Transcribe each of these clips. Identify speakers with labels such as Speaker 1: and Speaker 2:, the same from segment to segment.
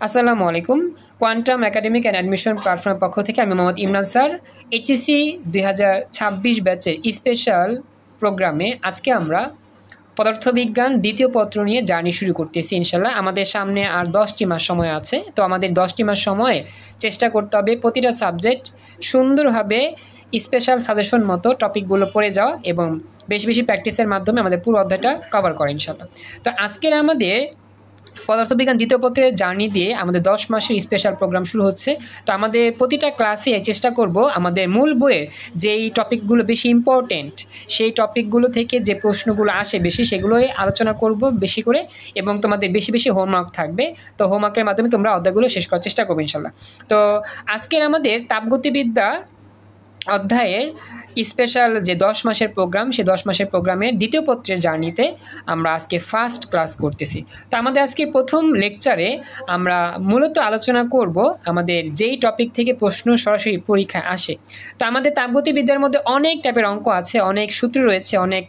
Speaker 1: আসসালামু আলাইকুম। Quantum academic and admission প্ল্যাটফর্মের পক্ষ থেকে আমি মোহাম্মদ ইমরান স্যার এইচএসসি 2026 ব্যাচের স্পেশাল প্রোগ্রামে আজকে আমরা পদার্থবিজ্ঞান দ্বিতীয় পত্র নিয়ে জার্নি শুরু করতেছি ইনশাল্লাহ। আমাদের সামনে আর 10টি মাস সময় আছে। তো আমাদের 10টি মাস সময়ে চেষ্টা করতে হবে প্রতিটা সাবজেক্ট সুন্দরভাবে স্পেশাল সাজেশন মতো টপিকগুলো পড়ে যাওয়া এবং বেশি বেশি প্র্যাকটিসের মাধ্যমে আমাদের পুরো অধ্যায়টা কভার করা ইনশাল্লাহ। তো আজকের আমাদের পদার্থবিজ্ঞান দ্বিতীয় পত্রের জার্নি দিয়ে আমাদের 10 মাসের স্পেশাল প্রোগ্রাম শুরু হচ্ছে। তো আমাদের প্রতিটা ক্লাসে চেষ্টা করব আমাদের মূল বইয়ের যেই টপিকগুলো বেশি ইম্পর্টেন্ট সেই টপিকগুলো থেকে যে প্রশ্নগুলো আসে বেশি সেগুলোই আলোচনা করব বেশি করে, এবং তোমাদের বেশি বেশি হোমওয়ার্ক থাকবে। তো হোমওয়ার্কের মাধ্যমে তোমরা অধ্যায়গুলো শেষ করার চেষ্টা করবে ইনশাল্লাহ। তো আজকের আমাদের তাপগতিবিদ্যা অধ্যায়ের স্পেশাল যে 10 মাসের প্রোগ্রাম, সেই 10 মাসের প্রোগ্রামের দ্বিতীয় পত্রের জার্নিতে আমরা আজকে ফার্স্ট ক্লাস করতেছি। তো আমাদের আজকে প্রথম লেকচারে আমরা মূলত আলোচনা করব আমাদের যেই টপিক থেকে প্রশ্ন সরাসরি পরীক্ষায় আসে। তো আমাদের তাপগতিবিদ্যার মধ্যে অনেক টাইপের অঙ্ক আছে, অনেক সূত্র রয়েছে, অনেক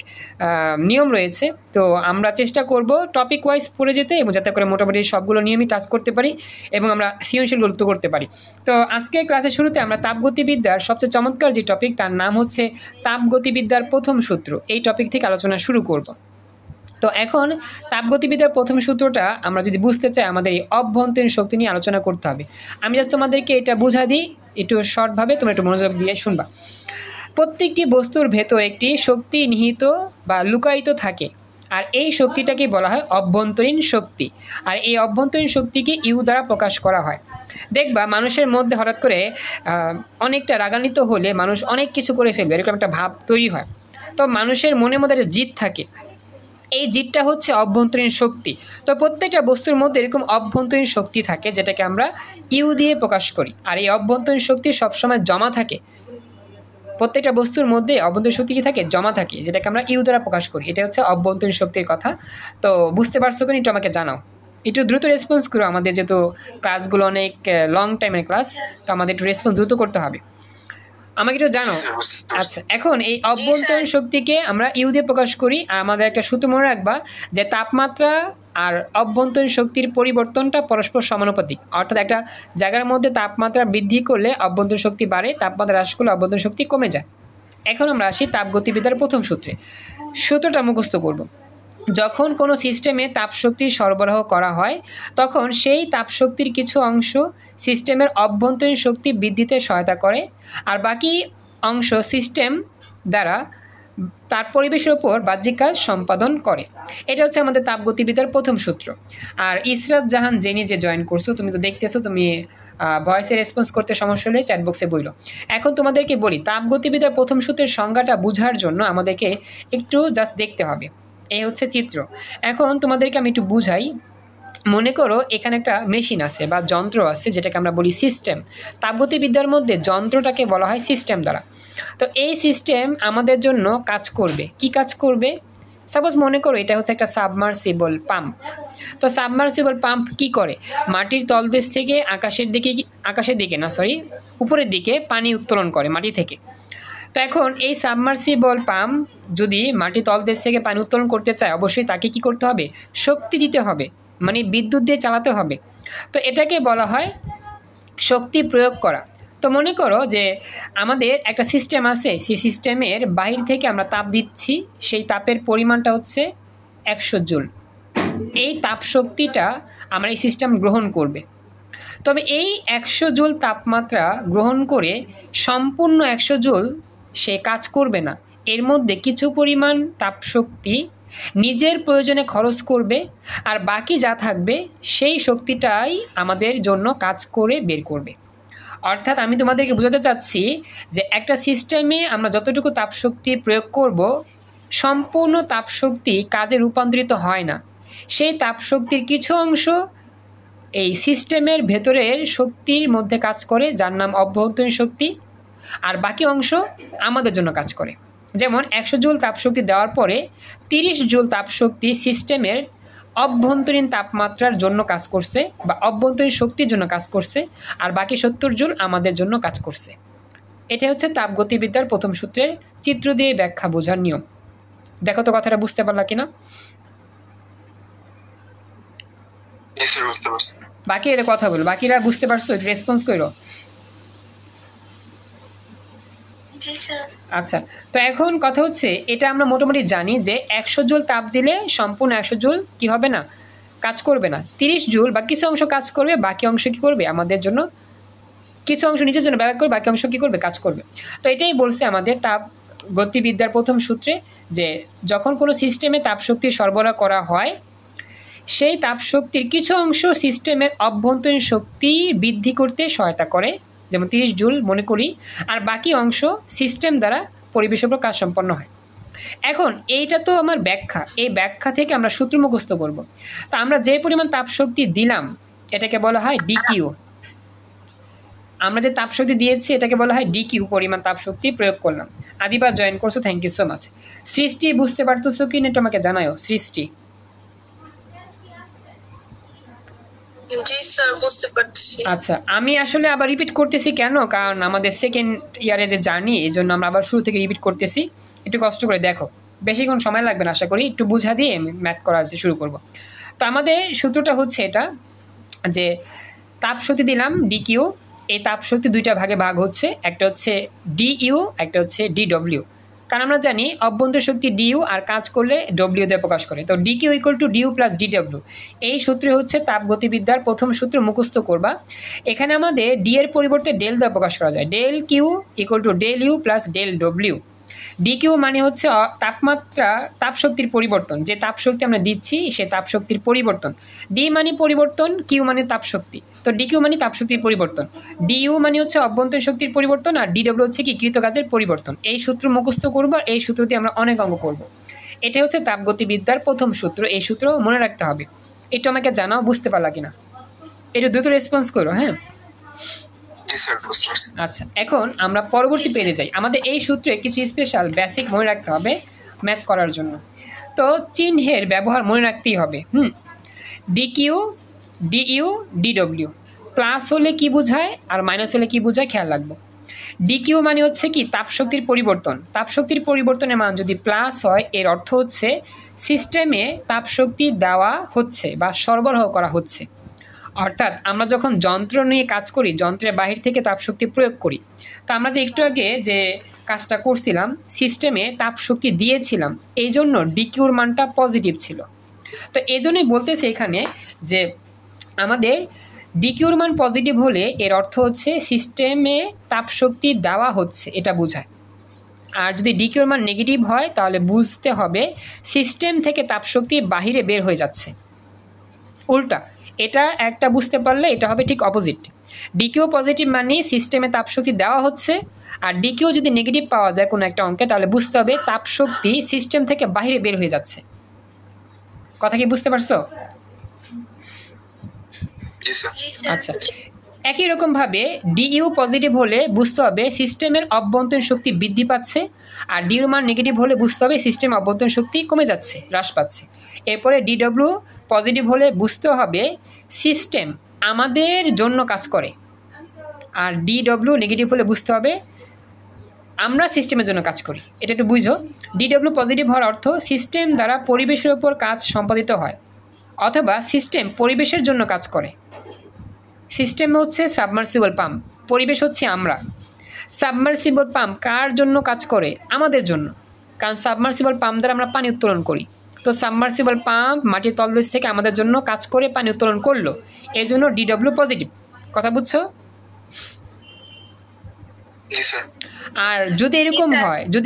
Speaker 1: নিয়ম রয়েছে। তো আমরা চেষ্টা করব টপিক ওয়াইজ পড়ে যেতে এবং যাতে করে মোটামুটি সবগুলো নিয়মই টাচ করতে পারি এবং আমরা সৃজনশীল গুরুত্ব করতে পারি। তো আজকে ক্লাসের শুরুতে আমরা তাপগতিবিদ্যার সবচেয়ে চমৎকার যে টপিক তার নাম হচ্ছে তাপগতিবিদ্যার প্রথম সূত্র, এই টপিক থেকে আলোচনা শুরু করব। তো এখন তাপগতিবিদ্যার প্রথম সূত্রটা আমরা যদি বুঝতে চাই আমাদের এই অভ্যন্তরীণ শক্তি নিয়ে আলোচনা করতে হবে। আমি জাস্ট তোমাদেরকে এটা বুঝা দিই একটু শর্টভাবে, তোমরা একটু মনোযোগ দিয়ে শুনবা। প্রত্যেকটি বস্তুর ভেতর একটি শক্তি নিহিত বা লুকায়িত থাকে, আর এই শক্তিটাকে বলা হয় অভ্যন্তরীণ শক্তি। আর এই অভ্যন্তরীণ শক্তিকে ইউ দ্বারা প্রকাশ করা হয়। দেখবা মানুষের মধ্যে হঠাৎ করে অনেকটা রাগান্বিত হলে মানুষ অনেক কিছু করে ফেলবে, এরকম একটা ভাব তৈরি হয়। তো মানুষের মনের মধ্যে একটা জিদ থাকে, এই জিদটা হচ্ছে অভ্যন্তরীণ শক্তি। তো প্রত্যেকটা বস্তুর মধ্যে এরকম অভ্যন্তরীণ শক্তি থাকে যেটাকে আমরা ইউ দিয়ে প্রকাশ করি। আর এই অভ্যন্তরীণ শক্তি সবসময় জমা থাকে, প্রত্যেকটা বস্তুর মধ্যে অভ্যন্তরীণ শক্তি কি থাকে, জমা থাকে, যেটাকে আমরা ইউ দ্বারা প্রকাশ করি। এটা হচ্ছে অভ্যন্তরীণ শক্তির কথা। তো বুঝতে পারছো কিনা একটু আমাকে জানাও, একটু দ্রুত রেসপন্স করো। আমাদের যেহেতু ক্লাসগুলো অনেক লং টাইমের ক্লাস, তো আমাদের একটু রেসপন্স দ্রুত করতে হবে, আমাকে একটু জানো। আচ্ছা, এখন এই অভ্যন্তরীণ শক্তিকে আমরা ইউ দিয়ে প্রকাশ করি। আর আমাদের একটা সূত্র মনে রাখবা যে তাপমাত্রা আর অভ্যন্তরীণ শক্তির পরিবর্তনটা পরস্পর সমানুপাতিক। অর্থাৎ একটা জায়গার মধ্যে তাপমাত্রা বৃদ্ধি করলে অভ্যন্তরীণ শক্তি বাড়ে, তাপমাত্রা হ্রাস করলে অভ্যন্তরীণ শক্তি কমে যায়। এখন আমরা আসি তাপগতিবিদ্যার প্রথম সূত্রে। সূত্রটা মুখস্থ করব। যখন কোনো সিস্টেমে তাপশক্তি সরবরাহ করা হয় তখন সেই তাপশক্তির কিছু অংশ সিস্টেমের অভ্যন্তরীণ শক্তি বৃদ্ধিতে সহায়তা করে, আর বাকি অংশ সিস্টেম দ্বারা তার পরিবেশের উপর বাহ্যিক কাজ সম্পাদন করে। এটা হচ্ছে আমাদের তাপগতিবিদ্যার প্রথম সূত্র। আর ইসরাত জাহান জেনি যে জয়েন করছো, তুমি তো দেখতেছো, তুমি ভয়েসে রেসপন্স করতে সমস্যা হলে চ্যাট বক্সে বইলো। এখন তোমাদেরকে বলি তাপগতিবিদ্যার প্রথম সূত্রের সংজ্ঞাটা বোঝার জন্য আমাদেরকে একটু জাস্ট দেখতে হবে। এই হচ্ছে চিত্র। এখন তোমাদেরকে আমি একটু বুঝাই। মনে করো এখানে একটা মেশিন আছে বা যন্ত্র আছে যেটাকে আমরা বলি সিস্টেম। তাপগতিবিদ্যার মধ্যে যন্ত্রটাকে বলা হয় সিস্টেম দ্বারা। তো এই সিস্টেম আমাদের জন্য কাজ করবে। কি কাজ করবে? সাপোজ মনে করো এটা হচ্ছে একটা সাবমার্সিবল পাম্প। তো সাবমার্সিবল পাম্প কি করে? মাটির তলদেশ থেকে উপরের দিকে পানি উত্তোলন করে মাটি থেকে। তো এখন এই সাবমার্সিবল পাম্প যদি মাটি তলদেশ থেকে পানি উত্তোলন করতে চায়, অবশ্যই তাকে কি করতে হবে? শক্তি দিতে হবে, মানে বিদ্যুৎ দিয়ে চালাতে হবে। তো এটাকে বলা হয় শক্তি প্রয়োগ করা। তো মনে করো যে আমাদের একটা সিস্টেম আছে, সেই সিস্টেমের বাহির থেকে আমরা তাপ দিচ্ছি, সেই তাপের পরিমাণটা হচ্ছে 100 জুল। এই তাপ শক্তিটা আমরা এই সিস্টেম গ্রহণ করবে। তবে এই 100 জুল তাপমাত্রা গ্রহণ করে সম্পূর্ণ 100 জুল সে কাজ করবে না। এর মধ্যে কিছু পরিমাণ তাপশক্তি নিজের প্রয়োজনে খরচ করবে, আর বাকি যা থাকবে সেই শক্তিটাই আমাদের জন্য কাজ করে বের করবে। অর্থাৎ আমি তোমাদেরকে বোঝাতে চাচ্ছি যে একটা সিস্টেমে আমরা যতটুকু তাপশক্তি প্রয়োগ করব, সম্পূর্ণ তাপশক্তি কাজে রূপান্তরিত হয় না। সেই তাপশক্তির কিছু অংশ এই সিস্টেমের ভেতরের শক্তির মধ্যে কাজ করে, যার নাম অভ্যন্তরীণ শক্তি, আর বাকি অংশ আমাদের জন্য কাজ করে। যেমন 100 জুল তাপশক্তি দেওয়ার পরে 30 জুল তাপশক্তি সিস্টেমের অভ্যন্তরীণ তাপমাত্রার জন্য কাজ করছে বা অভ্যন্তরীণ শক্তির জন্য কাজ করছে, আর বাকি 70 জুল আমাদের জন্য কাজ করছে। এটা হচ্ছে তাপগতিবিদ্যার প্রথম সূত্রের চিত্র দিয়ে ব্যাখ্যা বোঝার নিয়ম। দেখো তো কথাটা বুঝতে পারলা কিনা?
Speaker 2: জি স্যার বুঝতে পারছি।
Speaker 1: বাকি এর কথা বলো, বাকিরা বুঝতে পারছো? রেসপন্স করো। আচ্ছা, তো এখন কথা হচ্ছে এটা আমরা মোটামুটি জানি যে 100 জুল তাপ দিলে সম্পূর্ণ 100 জুল কি হবে না, কাজ করবে না। 30 জুল বা কিছু অংশ কাজ করবে, বাকি অংশ কি করবে আমাদের জন্য, কিছু অংশ নিজের জন্য ব্যবহার করবে, বাকি অংশ কি করবে, কাজ করবে। তো এটাই বলছে আমাদের তাপ গতিবিদ্যার প্রথম সূত্রে, যে যখন কোনো সিস্টেমে তাপশক্তি সরবরাহ করা হয় সেই তাপশক্তির কিছু অংশ সিস্টেমের অভ্যন্তরীণ শক্তি বৃদ্ধি করতে সহায়তা করে, যেমন 30 জুল মনে করি, আর বাকি অংশ সিস্টেম দ্বারা পরিবেশের উপর কাজ সম্পন্ন হয়। এখন এইটা তো আমার ব্যাখ্যা, এই ব্যাখ্যা থেকে আমরা সূত্র মুখস্থ করব। তো আমরা যে পরিমাণ তাপশক্তি দিলাম এটাকে বলা হয় ডিকিউ। আমরা যে তাপশক্তি দিয়েছি এটাকে বলা হয় ডিকিউ, পরিমাণ তাপশক্তি প্রয়োগ করলাম। আদিবা জয়েন করছো, থ্যাংক ইউ সো মাচ। সৃষ্টি বুঝতে পারতেছো কি না তোমাকে জানাও। সৃষ্টি আচ্ছা, আমি আসলে আবার রিপিট করতেছি কেন, কারণ আমাদের সেকেন্ড ইয়ারে যে জার্নি, এই জন্য আমরা আবার শুরু থেকে রিপিট করতেছি। একটু কষ্ট করে দেখো, বেশিক্ষণ সময় লাগবে না আশা করি, একটু বুঝা দিয়ে আমি ম্যাথ করাতে শুরু করব। তো আমাদের সূত্রটা হচ্ছে এটা, যে তাপশক্তি দিলাম ডিকিউ, এই তাপশক্তি দুইটা ভাগে ভাগ হচ্ছে, একটা হচ্ছে ডিইউ, একটা হচ্ছে ডিডব্লিউ। কারণ আমরা জানি অভ্যন্তর শক্তি ডিইউ আর কাজ করলে ডব্লিউ দিয়ে প্রকাশ করে, তো DQ equal to DU plus DW. এই সূত্রে হচ্ছে তাপগতিবিদ্যার প্রথম সূত্র মুখস্থ করবা। এখানে আমাদের ডি এর পরিবর্তে ডেল দিয়ে প্রকাশ করা যায়, del Q equal to del U plus del W. DQ মানে হচ্ছে তাপমাত্রা, তাপশক্তির পরিবর্তন, যে তাপশক্তি আমরা দিচ্ছি সে তাপশক্তির পরিবর্তন। ডি মানে পরিবর্তন, কিউ মানে তাপশক্তি, তো ডিকিউ মানে তাপশক্তির পরিবর্তন। ডিইউ মানে হচ্ছে অভ্যন্তরীণ শক্তির পরিবর্তন, আর ডিডব্লিউ হচ্ছে কি কৃতকাজের পরিবর্তন। এই সূত্র মুখস্থ করব, এই সূত্র দিয়ে আমরা অনেক অঙ্ক করব। এটা হচ্ছে তাপগতিবিদ্যার প্রথম সূত্র, এই সূত্র মনে রাখতে হবে। একটু আমাকে জানাও বুঝতে পারলা কিনা, একটু দ্রুত রেসপন্স করো। হ্যাঁ আচ্ছা, এখন আমরা পরবর্তী পেজে যাই। আমাদের এই সূত্রে কিছু স্পেশাল বেসিক মনে রাখতে হবে ম্যাথ করার জন্য। তো চিহ্নের ব্যবহার মনে রাখতেই হবে। ডিকিউ, ডিইউ, ডিডব্লিউ, প্লাস হলে কি বোঝায় আর মাইনাস হলে কি বোঝায় খেয়াল রাখবো। ডিকিউ মানে হচ্ছে কি তাপশক্তির পরিবর্তন, তাপশক্তির পরিবর্তনের মান যদি প্লাস হয় এর অর্থ হচ্ছে সিস্টেমে তাপশক্তি দেওয়া হচ্ছে বা সরবরাহ করা হচ্ছে। অর্থাৎ আমরা যখন যন্ত্র নিয়ে কাজ করি, যন্ত্রের বাহির থেকে তাপশক্তি প্রয়োগ করি, তো আমরা যে একটু আগে যে কাজটা করছিলাম সিস্টেমে তাপশক্তি দিয়েছিলাম, এই জন্য ডিকিউর মানটা পজিটিভ ছিল। তো এই জন্যই বলতেছে এখানে যে আমাদের ডিকিউর মান পজিটিভ হলে এর অর্থ হচ্ছে সিস্টেমে তাপশক্তি দেওয়া হচ্ছে, এটা বোঝায়। আর যদি ডিকিউর মান নেগেটিভ হয় তাহলে বুঝতে হবে সিস্টেম থেকে তাপশক্তি বাহিরে বের হয়ে যাচ্ছে। উল্টা, এটা একটা বুঝতে পারলে এটা হবে ঠিক অপোজিট। ডিকিউ পজিটিভ মানে সিস্টেমে তাপশক্তি দেওয়া হচ্ছে, আর ডিকিউ যদি নেগেটিভ পাওয়া যায় কোনো একটা অঙ্কে তাহলে বুঝতে হবে তাপশক্তি সিস্টেম থেকে বাইরে বের হয়ে যাচ্ছে। কথা কি বুঝতে পারছো? আচ্ছা, একই রকম ভাবে ডিইউ পজিটিভ হলে বুঝতে হবে সিস্টেমের অভ্যন্তরীণ শক্তি বৃদ্ধি পাচ্ছে, আর ডিইউ মান নেগেটিভ হলে বুঝতে হবে সিস্টেমের অভ্যন্তরীণ শক্তি কমে যাচ্ছে, হ্রাস পাচ্ছে। এরপরে ডিডব্লিউ পজিটিভ হলে বুঝতে হবে সিস্টেম আমাদের জন্য কাজ করে, আর ডিডব্লিউ নেগেটিভ হলে বুঝতে হবে আমরা সিস্টেমের জন্য কাজ করি। এটা একটু বুঝো। ডিডব্লিউ পজিটিভ হওয়ার অর্থ সিস্টেম দ্বারা পরিবেশের উপর কাজ সম্পাদিত হয়, অথবা সিস্টেম পরিবেশের জন্য কাজ করে। সিস্টেম হচ্ছে সাবমার্সিবল পাম্প, পরিবেশ হচ্ছে আমরা। সাবমার্সিবল পাম্প কার জন্য কাজ করে? আমাদের জন্য, কারণ সাবমার্সিবল পাম্প দ্বারা আমরা পানি উত্তোলন করি। তো সাবমার্সিবল পাম্প মাটির তলদেশ থেকে আমাদের জন্য কাজ করে পানি উত্তোলন করলো, এই জন্য ডিডব্লিউ পজিটিভ। কথা বুঝছো? আর যদি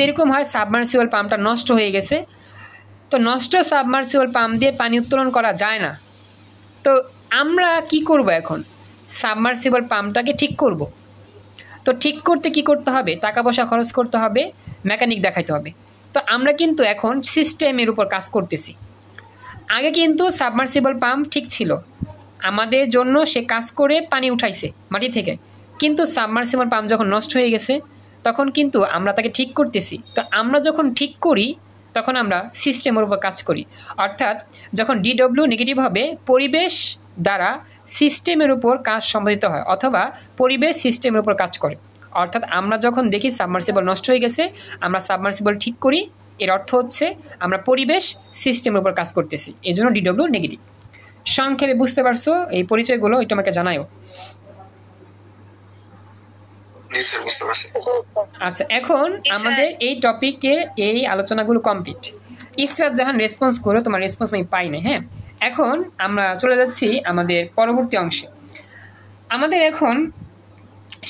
Speaker 1: এরকম হয় সাবমার্সিবল পাম্পটা নষ্ট হয়ে গেছে, তো নষ্ট সাবমার্সিবল পাম্প দিয়ে পানি উত্তোলন করা যায় না, তো আমরা কি করব? এখন সাবমার্সিবল পাম্পটাকে ঠিক করব। তো ঠিক করতে কি করতে হবে? টাকা পয়সা খরচ করতে হবে, মেকানিক দেখাইতে হবে। তো আমরা কিন্তু এখন সিস্টেমের উপর কাজ করতেছি। আগে কিন্তু সাবমার্সিবল পাম্প ঠিক ছিল, আমাদের জন্য সে কাজ করে পানি উঠাইছে মাটি থেকে, কিন্তু সাবমার্সিবল পাম্প যখন নষ্ট হয়ে গেছে তখন কিন্তু আমরা তাকে ঠিক করতেছি। তো আমরা যখন ঠিক করি তখন আমরা সিস্টেমের উপর কাজ করি। অর্থাৎ যখন ডিডব্লিউ নেগেটিভ হবে পরিবেশ দ্বারা সিস্টেমের উপর কাজ সম্পাদিত হয়, অথবা পরিবেশ সিস্টেমের উপর কাজ করে। অর্থাৎ আমরা যখন দেখি সাবমার্সিবল নষ্ট হয়ে গেছে আমরা সাবমার্সিবল ঠিক করি, এর অর্থ হচ্ছে আমরা পরিবেশ সিস্টেমের উপর কাজ করতেছি, এই জন্য ডিডব্লিউ নেগেটিভ। সংক্ষেপে বুঝতে পারছো এই পরিচয়গুলো একটু আমাকে জানাও। আচ্ছা, এখন আমাদের এই টপিকে এই আলোচনাগুলো কমপ্লিট। ইসরাত জাহান রেসপন্স করো, তোমার রেসপন্স আমি পাই না। হ্যাঁ, এখন আমরা চলে যাচ্ছি আমাদের পরবর্তী অংশে। আমাদের এখন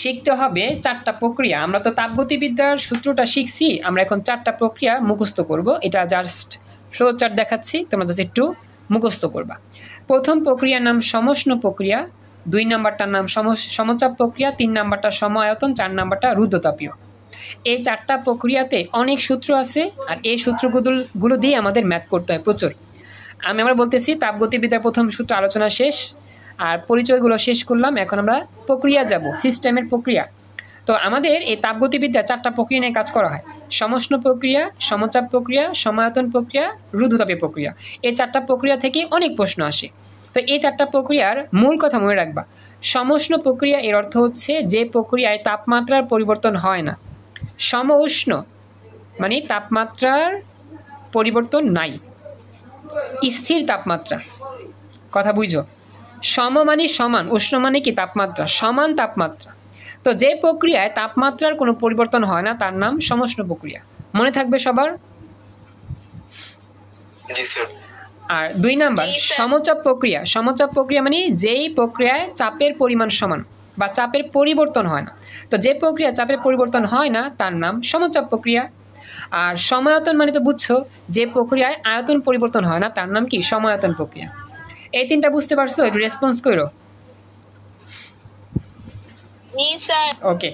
Speaker 1: শিখতে হবে 4টা প্রক্রিয়া। আমরা তো তাপগতিবিদ্যার সূত্রটা শিখছি, আমরা এখন 4টা প্রক্রিয়া মুখস্থ করব। এটা জাস্ট ফ্লো চার্ট দেখাচ্ছি, তোমরা জাস্ট একটু মুখস্থ করবা। প্রথম প্রক্রিয়ার নাম সমষ্ণ প্রক্রিয়া, 2 নাম্বারটার নাম সমচাপ প্রক্রিয়া, 3 নাম্বারটা সমায়তন, 4 নাম্বারটা রুদ্ধতাপীয়। এই 4টা প্রক্রিয়াতে অনেক সূত্র আছে, আর এই সূত্রগুলো দিয়ে আমাদের ম্যাথ করতে হয় প্রচুর। আমি আবার বলতেছি, তাপগতিবিদ্যার প্রথম সূত্র আলোচনা শেষ, আর পরিচয়গুলো শেষ করলাম। এখন আমরা প্রক্রিয়া যাব, সিস্টেমের প্রক্রিয়া। তো আমাদের এই তাপগতিবিদ্যা 4টা প্রক্রিয়া নিয়ে কাজ করা হয়: সমষ্ণ প্রক্রিয়া, সমচাপ প্রক্রিয়া, সমায়তন প্রক্রিয়া, রুদ্ধতাপীয় প্রক্রিয়া। এই 4টা প্রক্রিয়া থেকে অনেক প্রশ্ন আসে। তো এই 4টা প্রক্রিয়ার মূল কথা মনে রাখবা। সমষ্ণ প্রক্রিয়া এর অর্থ হচ্ছে যে প্রক্রিয়ায় তাপমাত্রার পরিবর্তন হয় না। সম উষ্ণ মানে তাপমাত্রার পরিবর্তন নাই, স্থির তাপমাত্রা। কথা বুঝো? সম মানে সমান, উষ্ণ মানে কি তাপমাত্রা, সমান তাপমাত্রা। তো যে প্রক্রিয়ায় তাপমাত্রার কোনো পরিবর্তন হয় না তার নাম সমষ্ণ প্রক্রিয়া। মনে থাকবে সবার? আর 2 নাম্বার সমচাপ প্রক্রিয়া। সমচাপ প্রক্রিয়া মানে যেই প্রক্রিয়ায় চাপের পরিমাণ সমান বা চাপের পরিবর্তন হয় না। তো যে প্রক্রিয়া চাপের পরিবর্তন হয় না তার নাম সমচাপ প্রক্রিয়া। আর সমায়তন মানে তো বুঝছো, যে প্রক্রিয়ায় আয়তন পরিবর্তন হয় না তার নাম কি? সমায়তন প্রক্রিয়া। এই 3টা বুঝতে পারছো? একটু রেসপন্স করো। ওকে,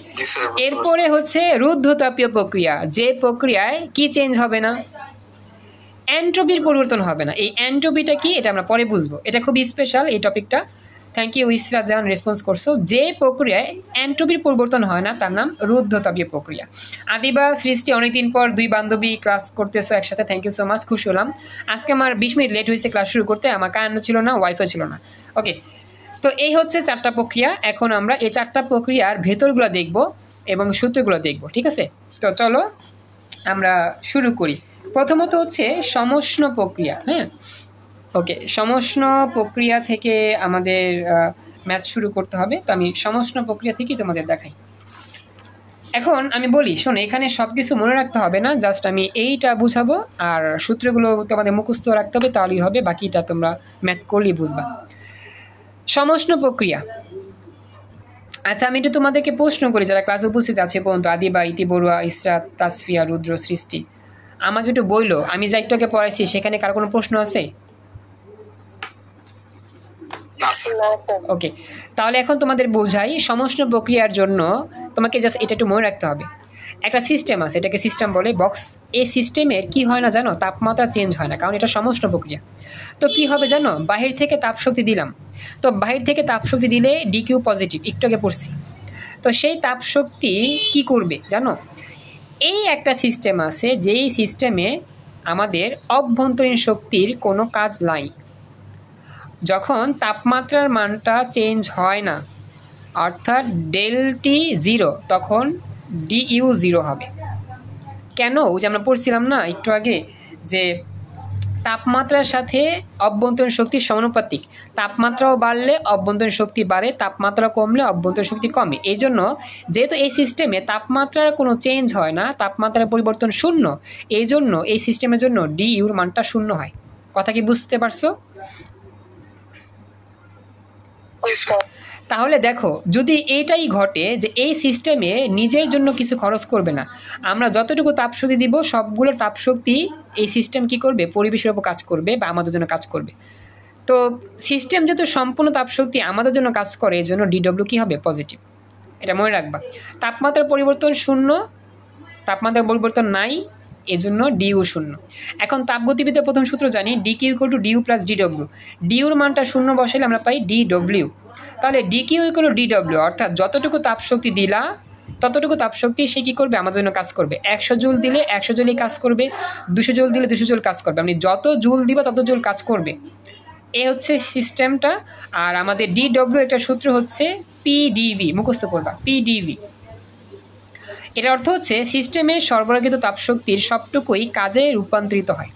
Speaker 1: এরপরে হচ্ছে রুদ্ধতাপীয় প্রক্রিয়া। যে প্রক্রিয়ায় কি চেঞ্জ হবে না? এন্ট্রপির পরিবর্তন হবে না। এই এন্ট্রপিটা কি এটা আমরা পরে বুঝবো, এটা খুব স্পেশাল এই টপিকটা। Thank you Israt Jahan, response করছো। যে প্রক্রিয়ায় এন্ট্রপির পরিবর্তন হয় না তার নাম রুদ্ধতাপীয় প্রক্রিয়া। আদিবা, সৃষ্টি, অনেকদিন পর 2 বান্ধবী ক্লাস করতেছো একসাথে, থ্যাংক ইউ সো মাচ, খুশি হলাম। আজকে আমার 20 মিনিট লেট হয়েছে ক্লাস শুরু করতে, আমার কারেন্ট ছিল না, ওয়াইফাই ছিল না। ওকে, তো এই হচ্ছে 4টা প্রক্রিয়া। এখন আমরা এই 4টা প্রক্রিয়ার ভেতরগুলো দেখব এবং সূত্রগুলো দেখব, ঠিক আছে? তো চলো আমরা শুরু করি। প্রথমত হচ্ছে সমষ্ণ প্রক্রিয়া। হ্যাঁ, ওকে, সমষ্ণ প্রক্রিয়া থেকে আমাদের ম্যাথ শুরু করতে হবে। তো আমি সমষ্ণ প্রক্রিয়া থেকেই তোমাদের দেখাই। এখন আমি বলি, শোনো, এখানে সব কিছু মনে রাখতে হবে না, জাস্ট আমি এইটা বুঝাবো আর সূত্রগুলো তোমাদের মুখস্থ রাখতে হবে, তাহলেই হবে। বাকিটা তোমরা ম্যাথ করলেই বুঝবা। সমষ্ণ প্রক্রিয়া। আচ্ছা, আমি একটু তোমাদেরকে প্রশ্ন করি, যারা ক্লাসে উপস্থিত আছে পর্যন্ত, আদিবা, ইতি বড়ুয়া, ইসরাত, তাসফিয়া, রুদ্র, সৃষ্টি, আমাকে একটু বইলো, আমি যা একটু আগে পড়াইছি সেখানে কারো কোনো প্রশ্ন আছে? ওকে, তাহলে এখন তোমাদের বোঝাই। সমষ্ণ প্রক্রিয়ার জন্য তোমাকে জাস্ট এটা একটু মনে রাখতে হবে। একটা সিস্টেম আছে, এটাকে সিস্টেম বলে, বক্স। এই সিস্টেমের কি হয় না জানো? তাপমাত্রা চেঞ্জ হয় না, কারণ এটা সমষ্ণ প্রক্রিয়া। তো কি হবে জানো? বাহির থেকে তাপশক্তি দিলাম, তো বাহির থেকে তাপশক্তি দিলে ডিকিউ পজিটিভ, একটু আগে পড়ছি। তো সেই তাপশক্তি কি করবে জানো? এই একটা সিস্টেম আছে, যেই সিস্টেমে আমাদের অভ্যন্তরীণ শক্তির কোনো কাজ নাই। যখন তাপমাত্রার মানটা চেঞ্জ হয় না, অর্থাৎ ডেলটি 0, তখন ডিইউ 0 হবে। কেন? ওই যে আমরা পড়ছিলাম না একটু আগে, যে তাপমাত্রার সাথে অভ্যন্তরীণ শক্তির সমানুপাতিক। তাপমাত্রাও বাড়লে অভ্যন্তরীণ শক্তি বাড়ে, তাপমাত্রা কমলে অভ্যন্তরীণ শক্তি কমে। এই জন্য যেহেতু এই সিস্টেমে তাপমাত্রার কোনো চেঞ্জ হয় না, তাপমাত্রার পরিবর্তন শূন্য, এই জন্য এই সিস্টেমের জন্য ডিইউর মানটা 0 হয়। কথা কি বুঝতে পারছো? তাহলে দেখো, যদি এইটাই ঘটে যে এই সিস্টেমে নিজের জন্য কিছু খরচ করবে না, আমরা যতটুকু তাপশক্তি দিব সবগুলো তাপশক্তি এই সিস্টেম কি করবে? পরিবেশের উপর কাজ করবে বা আমাদের জন্য কাজ করবে। তো সিস্টেম যেহেতু সম্পূর্ণ তাপশক্তি আমাদের জন্য কাজ করে, এই জন্য ডিডব্লিউ কী হবে? পজিটিভ। এটা মনে রাখবা। তাপমাত্রার পরিবর্তন 0, তাপমাত্রার পরিবর্তন নাই, এজন্য ডিইউ 0। এখন তাপগতিবিদ্যার প্রথম সূত্র জানি, D Q equal to DU plus D W. ডিইউর মানটা 0 বসাইলে আমরা পাই ডিডব্লিউ। তাহলে ডিকিউ ইকুয়াল টু ডিডব্লিউ, অর্থাৎ যতটুকু তাপশক্তি দিলা ততটুকু তাপশক্তি সে কী করবে? আমাদের জন্য কাজ করবে। 100 জুল দিলে 100 জুলই কাজ করবে, 200 জুল দিলে 200 জুল কাজ করবে। মানে যত জুল দিবা তত জুল কাজ করবে। এ হচ্ছে সিস্টেমটা। আর আমাদের ডিডব্লিউ একটা সূত্র হচ্ছে পিডিভি, মুখস্থ করবা, পিডিভি। এর অর্থ হচ্ছে সিস্টেমে সরবরাহিত তাপশক্তির সবটুকুই কাজে রূপান্তরিত হয়।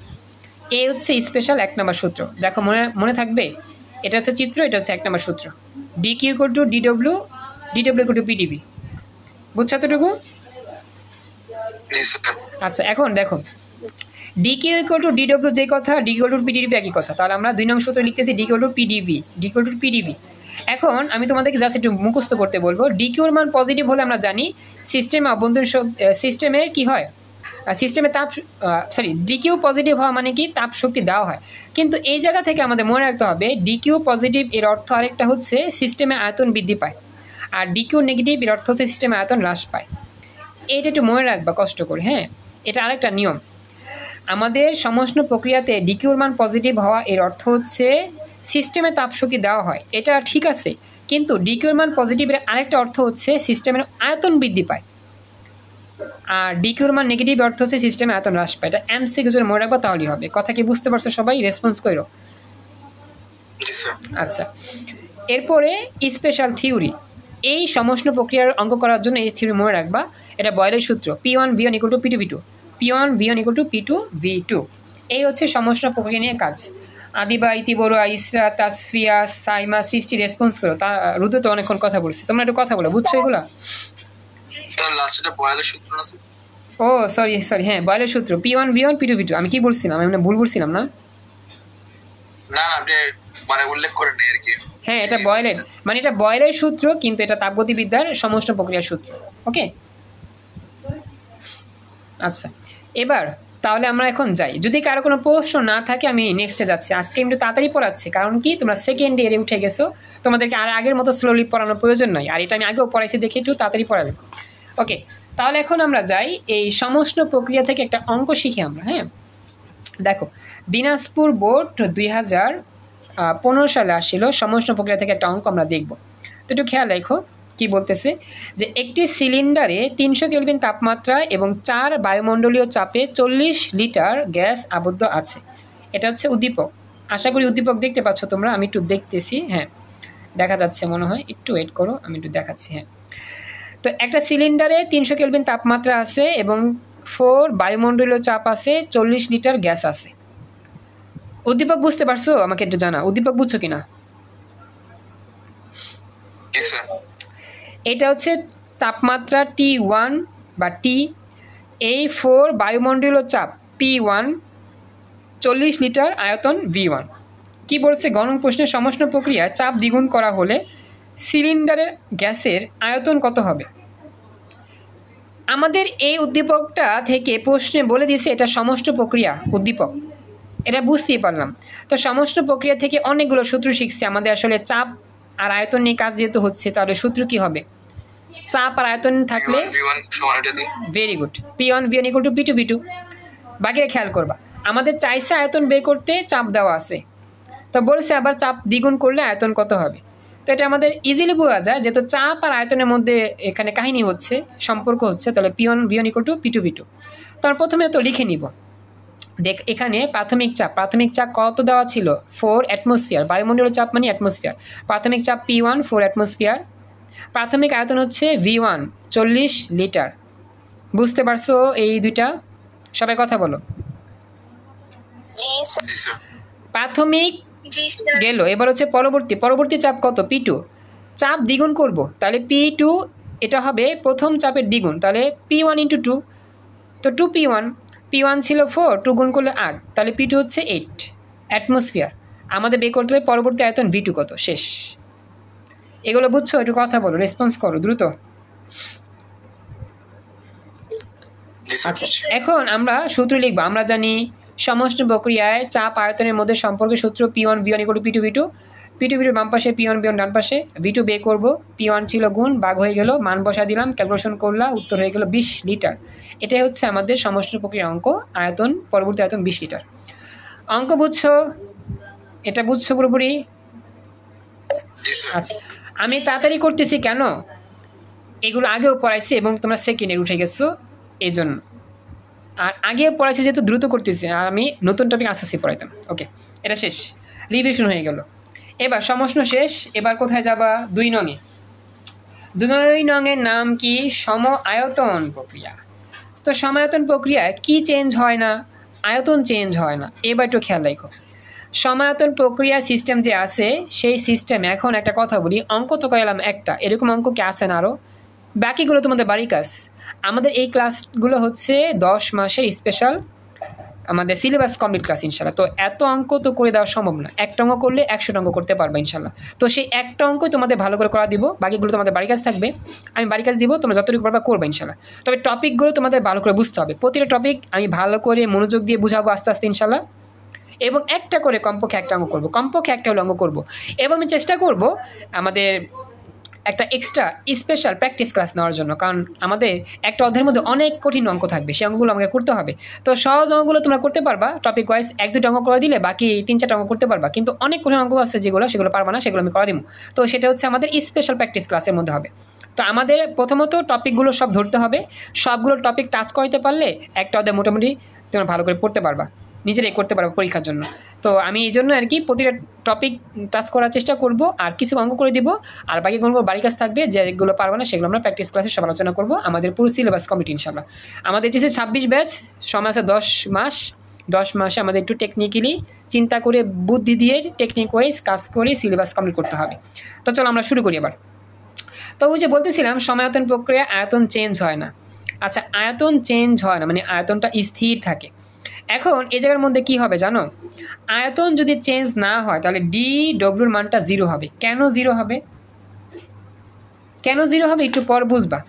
Speaker 1: এ হচ্ছে স্পেশাল 1 নম্বর সূত্র। দেখো, মনে থাকবে। এটা হচ্ছে চিত্র, এটা হচ্ছে 1 নম্বর সূত্র। DQ equal to DW, DW equal two PDB. বুঝছো এতটুকু? আচ্ছা, এখন দেখো ডিকিউ ইকুয়াল টু ডিডব্লিউ যে কথা, ডি ইকুয়াল টু পিডিবি একই কথা। তাহলে আমরা 2 নং সূত্র লিখতেছি D equal to PDB, D equal to PDB. এখন আমি তোমাদেরকে জাস্ট একটু মুখস্থ করতে বলবো। ডিকিউর মান পজিটিভ হলে আমরা জানি সিস্টেমে অভ্যন্তরীণ সিস্টেমে কি হয়, সিস্টেমে তাপ, সরি, ডিকিউ পজিটিভ হওয়া মানে কি তাপ শক্তি দেওয়া হয়। কিন্তু এই জায়গা থেকে আমাদের মনে রাখতে হবে ডিকিউ পজিটিভ এর অর্থ আরেকটা হচ্ছে সিস্টেমে আয়তন বৃদ্ধি পায়, আর ডিকিউ নেগেটিভ এর অর্থ হচ্ছে সিস্টেমে আয়তন হ্রাস পায়। এইটা একটু মনে রাখবা কষ্ট করে, হ্যাঁ, এটা আরেকটা নিয়ম। আমাদের সমষ্ণ প্রক্রিয়াতে ডিকিউর মান পজিটিভ হওয়া এর অর্থ হচ্ছে সিস্টেমে তাপশক্তি দেওয়া হয়, এটা ঠিক আছে। কিন্তু ডিকিউর মান পজিটিভের আরেকটা অর্থ হচ্ছে সিস্টেমের আয়তন বৃদ্ধি পায়, আর ডিকিউর মান নেগেটিভ অর্থ হচ্ছে সিস্টেমে আয়তন হ্রাস পায়। এটা এমসিকিউ যদি মনে রাখবো তাহলেই হবে। কথা কি বুঝতে পারছো সবাই? রেসপন্স করো। আচ্ছা, এরপরে স্পেশাল থিওরি। এই সমষ্ণ প্রক্রিয়ার অঙ্ক করার জন্য এই থিওরি মনে রাখবা। এটা বয়লের সূত্র, P1 V1 equal to P2 V2, P1 V1 equal to P2 V2। এই হচ্ছে সমষ্ণ প্রক্রিয়া নিয়ে কাজ। আদিবা, ইতি বড়ুয়া, ইসরা, তাসফিয়া, সাইমা, সৃষ্টি রেসপন্স করো। তা রুদ্র তো অনেকক্ষণ কথা বলছে, তোমরা একটু কথা বলো, বুঝছো এগুলা? ও সরি সরি, হ্যাঁ বয়লের সূত্র P1 V1 P2 V2। আমি কি বলছিলাম? আমি ভুল বলছিলাম না?
Speaker 2: না আপনি মানে উল্লেখ করেন না আর কি।
Speaker 1: হ্যাঁ, এটা বয়লের, মানে এটা বয়লের সূত্র, কিন্তু এটা তাপগতিবিদ্যার সমষ্ণ প্রক্রিয়ার সূত্র। ওকে, আচ্ছা, এবার তাহলে আমরা এখন যাই। যদি কারো কোনো প্রশ্ন না থাকে আমি নেক্সটে যাচ্ছি। আজকে একটু তাড়াতাড়ি পড়াচ্ছি, কারণ কি তোমরা সেকেন্ড ইয়ারে উঠে গেছো, তোমাদেরকে আর আগের মতো স্লোলি পড়ানোর প্রয়োজন নয়। আর এটা আমি আগেও পড়াইছি, দেখে একটু তাড়াতাড়ি পড়াবেন। ওকে, তাহলে এখন আমরা যাই এই সমষ্ণ প্রক্রিয়া থেকে একটা অঙ্ক শিখি আমরা। হ্যাঁ, দেখো দিনাজপুর বোর্ড 2015 সালে আসছিল সমষ্ণ প্রক্রিয়া থেকে একটা অঙ্ক আমরা দেখব। তো একটু খেয়াল রাখো কি বলতেছে, যে একটি সিলিন্ডারে 300 কেলভিন তাপমাত্রা এবং 4 বায়ুমণ্ডলীয় চাপে 40 লিটার গ্যাস আবদ্ধ আছে। এটা হচ্ছে উদ্দীপক। আশা করি উদ্দীপক দেখতে পাচ্ছ তোমরা। আমি একটু দেখতেছি, হ্যাঁ দেখা যাচ্ছে মনে হয়, একটু ওয়েট করো, আমি একটু দেখাচ্ছি। হ্যাঁ, তো একটা সিলিন্ডারে 300 কেলভিন তাপমাত্রা আছে এবং 4 বায়ুমণ্ডলীয় চাপ আছে, 40 লিটার গ্যাস আছে। উদ্দীপক বুঝতে পারছো? আমাকে একটু জানা, উদ্দীপক বুঝছো কিনা? এটা হচ্ছে তাপমাত্রা T1 বা টি, এই 4 বায়ুমণ্ডলীয় চাপ P1, 40 লিটার আয়তন V1। কি বলছে গণন প্রশ্নের সমষ্ণ প্রক্রিয়ায় চাপ দ্বিগুণ করা হলে সিলিন্ডারের গ্যাসের আয়তন কত হবে? আমাদের এই উদ্দীপকটা থেকে প্রশ্নে বলে দিয়েছে এটা সমষ্ণ প্রক্রিয়া উদ্দীপক, এটা বুঝতেই পারলাম। তো সমষ্ণ প্রক্রিয়া থেকে অনেকগুলো সূত্র শিখছি। আমাদের আসলে চাপ আর আয়তন নিয়ে কাজ যেহেতু হচ্ছে, তাহলে সূত্র কি হবে? চাপ আর আয়তন থাকলে very good, P1 V1 equal to P2 V2। বাকিটা খেয়াল করবা, আমাদের চাইছে আয়তন বের করতে, চাপ দেওয়া আছে, তো বলছে আবার চাপ দ্বিগুণ করলে আয়তন কত হবে। তো এটা আমাদের ইজিলি বোঝা যায়, যেহেতু চাপ আর আয়তনের মধ্যে এখানে কাহিনী হচ্ছে, সম্পর্ক হচ্ছে, তাহলে P1 V1 equal to P2 V2। তার প্রথমে তো লিখে নিব। দেখ এখানে প্রাথমিক চাপ কত দেওয়া ছিল? 4 অ্যাটমসফিয়ার। বায়ুমণ্ডলীয় চাপ মানে অ্যাটমসফিয়ার। প্রাথমিক চাপ P1 4 অ্যাটমসফিয়ার। প্রাথমিক আয়তন হচ্ছে V1 40 লিটার। বুঝতে পারছো এই দুইটা? সবাই কথা বলো। প্রাথমিক গেল, এবার হচ্ছে পরবর্তী চাপ কত? P2। চাপ দ্বিগুণ করব, তাহলে P2 এটা হবে প্রথম চাপের দ্বিগুণ, তাহলে P1 ইন্টু 2, তো 2P1। P1 ছিল 4, 2 গুণ করলে 8, তাহলে P2 হচ্ছে 8 অ্যাটমসফিয়ার। আমাদের বের করতে হবে পরবর্তী আয়তন V2 কত। শেষ। এগুলো বুঝছো? একটু কথা বলো, রেসপন্স করো দ্রুত। আচ্ছা, এখন আমরা সূত্র লিখবো। আমরা জানি সমষ্ণ প্রক্রিয়ায় চাপ আয়তনের মধ্যে সম্পর্কের সূত্র P1 V1 equal to P2 V2। P2 V2 বাম পাশে, P1 V1 ডান পাশে। V2 বের করবো, P1 ছিল গুণ, ভাগ হয়ে গেল, মান বসা দিলাম, ক্যালকুলেশন করলাম, উত্তর হয়ে গেল 20 লিটার। এটাই হচ্ছে আমাদের সমষ্ণ প্রক্রিয়ার অঙ্ক। আয়তন, পরবর্তী আয়তন 20 লিটার। অঙ্ক বুঝছো? এটা বুঝছো পুরোপুরি? আচ্ছা, আমি তাড়াতাড়ি করতেছি কেন? এগুলো আগেও পড়াইছি এবং তোমরা সেকেন্ডে উঠে গেছো এই জন্য। আর আগে পড়াইছি যেহেতু দ্রুত করতেছি, আর আমি নতুন টপিক আস্তে আস্তে পড়াইতাম। ওকে, এটা শেষ, রিভিশন হয়ে গেল। এবার সমষ্ণ শেষ। এবার কোথায় যাবা? 2 নংয়ে। 2 নংয়ের নাম কি? সম আয়তন প্রক্রিয়া। তো সমায়তন প্রক্রিয়ায় কি চেঞ্জ হয় না? আয়তন চেঞ্জ হয় না। এবার একটু খেয়াল রাখো। সমায়তন প্রক্রিয়া সিস্টেম যে আছে সেই সিস্টেমে এখন একটা কথা বলি, অঙ্ক তো করালাম একটা, এরকম অঙ্ক কি আছে না আরও? বাকিগুলো তোমাদের বাড়ি কাজ। আমাদের এই ক্লাসগুলো হচ্ছে 10 মাসের স্পেশাল আমাদের সিলেবাস কমপ্লিট ক্লাস ইনশাল্লাহ। তো এত অঙ্ক তো করে দেওয়া সম্ভব না, একটা অঙ্ক করলে 100 অঙ্ক করতে পারবে ইনশাল্লাহ। তো সেই একটা অঙ্কই তোমাদের ভালো করে করা দিব, বাকিগুলো তোমাদের বাড়ি কাজ থাকবে, আমি বাড়ি কাজ দিব, তোমরা যতটুকু পারবা করবে ইনশাল্লাহ। তবে টপিকগুলো তোমাদের ভালো করে বুঝতে হবে, প্রতিটা টপিক আমি ভালো করে মনোযোগ দিয়ে বুঝাবো আস্তে আস্তে ইনশাল্লাহ। এবং একটা করে কমপক্ষে একটা অঙ্ক করবো, কমপক্ষে একটা হলে অঙ্ক করবো। এবং আমি চেষ্টা করব আমাদের একটা এক্সট্রা স্পেশাল প্র্যাকটিস ক্লাস নেওয়ার জন্য, কারণ আমাদের একটা অধ্যায়ের মধ্যে অনেক কঠিন অঙ্ক থাকবে, সেই অঙ্কগুলো আমাকে করতে হবে। তো সহজ অঙ্কগুলো তোমরা করতে পারবা, টপিক ওয়াইজ 1-2টা অঙ্ক করে দিলে বাকি 3-4টা অঙ্ক করতে পারবা। কিন্তু অনেক কঠিন অঙ্ক আছে সেগুলো পারবা না, সেগুলো আমি করে দিব। তো সেটা হচ্ছে আমাদের স্পেশাল প্র্যাকটিস ক্লাসের মধ্যে হবে। তো আমাদের প্রথমত টপিকগুলো সব ধরতে হবে, সবগুলো টপিক টাচ করতে পারলে একটা অধ্যায় মোটামুটি তোমরা ভালো করে পড়তে পারবা, নিজেরাই করতে পারবো পরীক্ষার জন্য। তো আমি এই জন্য আর কি প্রতিটা টপিক টাচ করার চেষ্টা করব, আর কিছু অঙ্ক করে দিব, আর বাকি অঙ্ক বাড়ি কাজ থাকবে, যেগুলো পারবো না সেগুলো আমরা প্র্যাকটিস ক্লাসে সব আলোচনা করবো। আমাদের পুরো সিলেবাস কমিটি ইনশাল্লাহ। আমাদের যে 26 ব্যাচ, সময় আছে 10 মাস। 10 মাসে আমাদের একটু টেকনিক্যালি চিন্তা করে বুদ্ধি দিয়ে টেকনিক ওয়াইজ কাজ করে সিলেবাস কমপ্লিট করতে হবে। তো চলো আমরা শুরু করি এবার। তো ওই যে বলতেছিলাম সমায়তন প্রক্রিয়া আয়তন চেঞ্জ হয় না। আচ্ছা, আয়তন চেঞ্জ হয় না মানে আয়তনটা স্থির থাকে। এখন এই জায়গার মধ্যে কি হবে জানো? আয়তন যদি চেঞ্জ না হয় তাহলে ডব্লিউর মানটা 0 হবে। কেন 0 হবে? কেন 0 হবে একটু পর বুঝবা।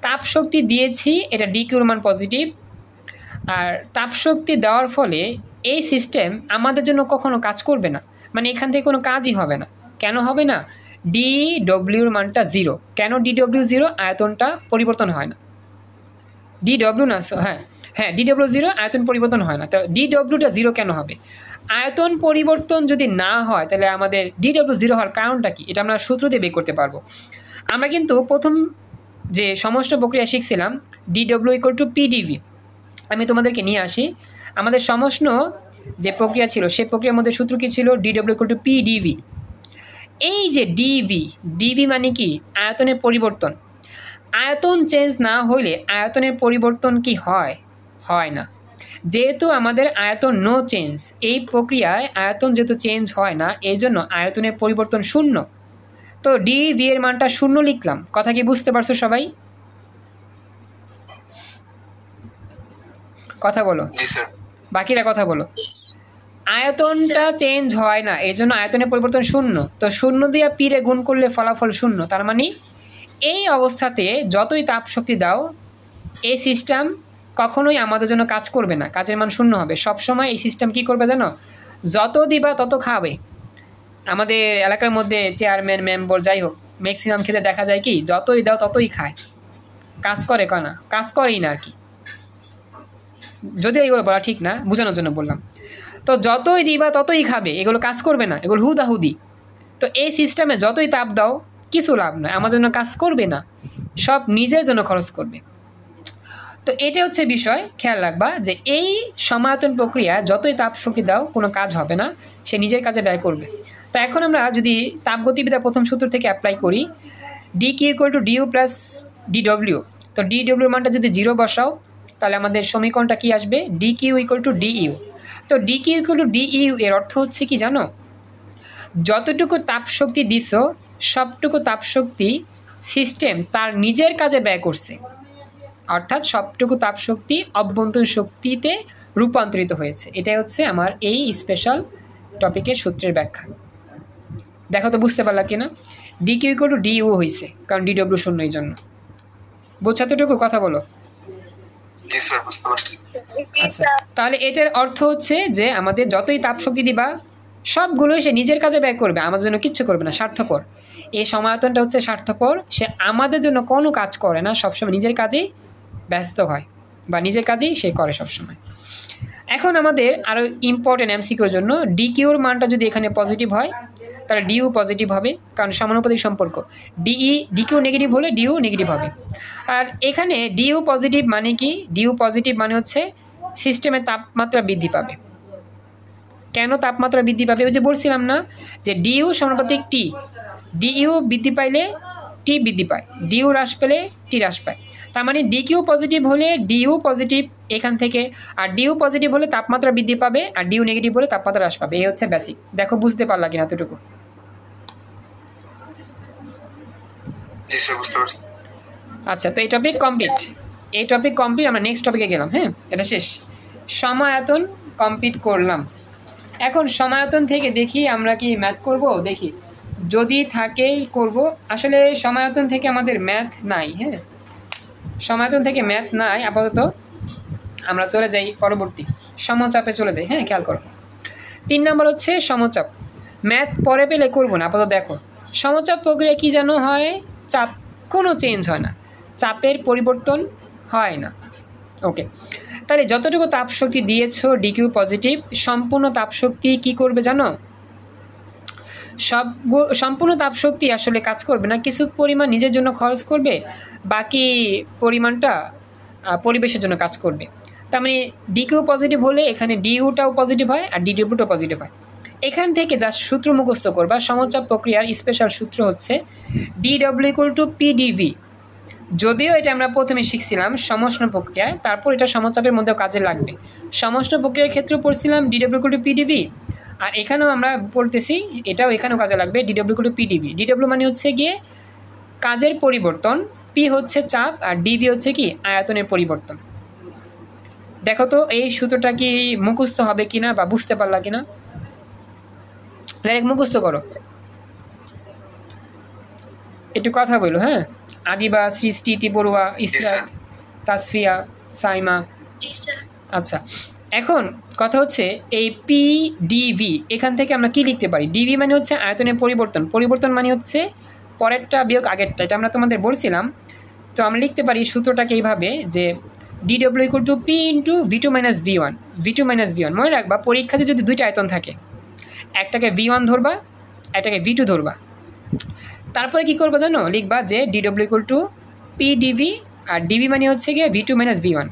Speaker 1: তাপ শক্তি দিয়েছি, এটা কিউর মান পজিটিভ, আর তাপ শক্তি দেওয়ার ফলে এই সিস্টেম আমাদের জন্য কখনো কাজ করবে না, মানে এখান থেকে কোনো কাজই হবে না। কেন হবে না? ডব্লিউর মানটা 0। কেন ডব্লিউ 0? আয়তনটা পরিবর্তন হয় না। ডব্লিউ না, হ্যাঁ ডব্লিউ 0, আয়তন পরিবর্তন হয় না। তো ডব্লিউটা 0 কেন হবে? আয়তন পরিবর্তন যদি না হয় তাহলে আমাদের ডব্লিউ 0 হওয়ার কারণটা কি, এটা আমরা সূত্র দিয়ে বের করতে পারবো। আমরা কিন্তু প্রথম যে সমষ্ণ প্রক্রিয়া শিখছিলাম ডব্লিউ ইকুয়াল টু পিডিভি, আমি তোমাদেরকে নিয়ে আসি। আমাদের সমষ্ণ যে প্রক্রিয়া ছিল সেই প্রক্রিয়ার মধ্যে সূত্র কি ছিল? W equal to PDV. এই যে ডিভি মানে কি? আয়তনের পরিবর্তন। আয়তন চেঞ্জ না হইলে আয়তনের পরিবর্তন কি হয়? হয় না। যেহেতু আমাদের আয়তন নো চেঞ্জ, এই প্রক্রিয়ায় আয়তন যেহেতু চেঞ্জ হয় না, এই জন্য আয়তনের পরিবর্তন 0। তো ডিভি এর মানটা 0 লিখলাম। কথা কি বুঝতে পারছো সবাই? কথা বলো, বাকিরা কথা বলো। আয়তনটা চেঞ্জ হয় না, এই জন্য আয়তনের পরিবর্তন 0। তো 0 দিয়ে পিরে গুণ করলে ফলাফল 0। তার মানে এই অবস্থাতে যতই তাপ শক্তি দাও এই সিস্টেম কখনোই আমাদের জন্য কাজ করবে না, কাজের মান 0 হবে। সবসময় এই সিস্টেম কি করবে জানো? যত দিবা তত খাবে। আমাদের এলাকার মধ্যে চেয়ারম্যান মেম্বার যাই হোক ম্যাক্সিমাম ক্ষেত্রে দেখা যায় কি যতই দাও ততই খায়, কাজ করে না, কাজ করেই না আর কি। যদিও এগুলো বলা ঠিক না, বোঝানোর জন্য বললাম। তো যতই দিবা ততই খাবে, এগুলো কাজ করবে না, এগুলো হুদাহুদি। তো এই সিস্টেমে যতই তাপ দাও কিছু লাভ নয়, আমার জন্য কাজ করবে না, সব নিজের জন্য খরচ করবে। তো এটা হচ্ছে বিষয়, খেয়াল রাখবা যে এই সমায়তন প্রক্রিয়া যতই তাপ শক্তি দাও কোনো কাজ হবে না, সে নিজের কাজে ব্যয় করবে। তো এখন আমরা যদি তাপগতিবিদ্যা প্রথম সূত্র থেকে অ্যাপ্লাই করি, Q equal to due plus W. তো ডব্লিউর মানটা যদি 0 বসাও তাহলে আমাদের সমীকরণটা কি আসবে? Q equal to dU. তো কিউ ইকুয়াল টু ডিইউ এর অর্থ হচ্ছে কি জানো? যতটুকু তাপ শক্তি দিছো সবটুকু তাপ শক্তি সিস্টেম তার নিজের কাজে ব্যয় করছে, অর্থাৎ সবটুকু তাপ শক্তি অভ্যন্তরীণ শক্তিতে রূপান্তরিত হয়েছে। এটাই হচ্ছে আমার এই স্পেশাল টপিকের সূত্রের ব্যাখ্যা। দেখো তো বুঝতে পারলা কিনা? কিউ ইকুয়াল টু ডিইউ হয়েছে কারণ ডব্লিউ 0 এই জন্য। বুঝছো এতটুকু? কথা বলো। আচ্ছা, তাহলে এটার অর্থ হচ্ছে যে আমাদের যতই তাপ শক্তি দিবা সবগুলোই সে নিজের কাজে ব্যয় করবে, আমাদের জন্য কিচ্ছু করবে না, স্বার্থপর। এই সমায়তনটা হচ্ছে স্বার্থপর, সে আমাদের জন্য কোনো কাজ করে না, সবসময় নিজের কাজেই ব্যস্ত হয় বা নিজের কাজেই সে করে সবসময়। এখন আমাদের আরও ইম্পর্টেন্ট এমসিকিউর জন্য কিউর মানটা যদি এখানে পজিটিভ হয় তাহলে ডিউ পজিটিভ হবে, কারণ সমানুপাতিক সম্পর্ক। কিউ নেগেটিভ হলে ডিউ নেগেটিভ হবে। আর এখানে ডিউ পজিটিভ মানে কি? ডিউ পজিটিভ মানে হচ্ছে সিস্টেমের তাপমাত্রা বৃদ্ধি পাবে। কেন তাপমাত্রা বৃদ্ধি পাবে? ওই যে বলছিলাম না যে ডিউ সমানুপাতিক টি, ডিইউ বৃদ্ধি পাইলে টি বৃদ্ধি পায়, ডিউ হ্রাস পেলে টি হ্রাস পায়। তার মানে ডিকিউ পজিটিভ হলে ডিউ পজিটিভ এখান থেকে, আর ডিউ পজিটিভ হলে তাপমাত্রা বৃদ্ধি পাবে, আর ডিউ নেগেটিভ হলে তাপমাত্রা হ্রাস পাবে। এই হচ্ছে বেসিক। দেখো বুঝতে পারলা কিনা এতটুকু? আচ্ছা, তো এই টপিক কমপ্লিট। আমরা নেক্সট টপিকে গেলাম। হ্যাঁ, এটা শেষ। সমায়তন কমপ্লিট করলাম। এখন সমায়তন থেকে দেখি আমরা কি ম্যাথ করব, দেখি যদি থাকে করব। আসলে সমায়তন থেকে আমাদের ম্যাথ নাই। হ্যাঁ, সমায়তন থেকে ম্যাথ নাই আপাতত। আমরা চলে যাই পরবর্তী সমচাপে চলে যাই। হ্যাঁ, খেয়াল করো 3 নম্বর হচ্ছে সমচাপ। ম্যাথ পরে পেলে করবো না, আপাতত দেখো সমচাপ প্রক্রিয়া কি যেন হয়, চাপ কোনো চেঞ্জ হয় না, চাপের পরিবর্তন হয় না। ওকে, তাহলে যতটুকু তাপশক্তি দিয়েছো ডিকিউ পজিটিভ, সম্পূর্ণ তাপশক্তি কি করবে জানো? সম্পূর্ণ তাপশক্তি আসলে কাজ করবে না, কিছু পরিমাণ নিজের জন্য খরচ করবে, বাকি পরিমাণটা পরিবেশের জন্য কাজ করবে। তার মানে ডিকিউ পজিটিভ হলে এখানে ডিইউটাও পজিটিভ হয় আর ডিডব্লিউটাও পজিটিভ হয়। এখান থেকে যা সূত্র মুখস্থ করবা, সমচাপ প্রক্রিয়ার স্পেশাল সূত্র হচ্ছে ডিডব্লিউ ইকুয়াল টু পিডিভি। যদিও এটা আমরা প্রথমে শিখছিলাম সমষ্ণ প্রক্রিয়ায়, তারপর এটা সমচাপের মধ্যেও কাজে লাগবে। সমষ্ণ প্রক্রিয়ার ক্ষেত্রেও পড়ছিলাম ডিডব্লিউ ইকুয়াল টু পিডিভি, আর এখানেও আমরা বলতেছি এটাও এখানেও কাজে লাগবে DW equal two PDV. DW মানে হচ্ছে গিয়ে কাজের পরিবর্তন, পি হচ্ছে চাপ, আর ডিভি হচ্ছে কি আয়তনের পরিবর্তন। দেখো তো এই সূত্রটা কি মুখস্থ হবে কিনা বা বুঝতে পারলা কিনা? ডাইরেক্ট মুখস্থ করো, একটু কথা বলো। হ্যাঁ, আদিবা, সৃষ্টি, বড়ুয়া, ইসরা, তাসফিয়া, সাইমা। আচ্ছা, এখন কথা হচ্ছে এই পি ডিভি এখান থেকে আমরা কি লিখতে পারি? ডিভি মানে হচ্ছে আয়তনের পরিবর্তন, পরিবর্তন মানে হচ্ছে পরেরটা বিয়োগ আগেরটা, এটা আমরা তোমাদের বলছিলাম। তো আমরা লিখতে পারি সূত্রটাকে এইভাবে যে ডিডব্লিউ equal to P into V two minus V1. ভি2 minus V1 মনে রাখবা, পরীক্ষাতে যদি দুইটা আয়তন থাকে, একটাকে ভি1 ধরবা, একটাকে ভি2 ধরবা, তারপরে কি করবো জানো? লিখবা যে ডিডব্লিউ ইকুয়াল টু পি ডিভি, আর ডিভি মানে হচ্ছে গিয়ে ভি2 মাইনাস ভি1।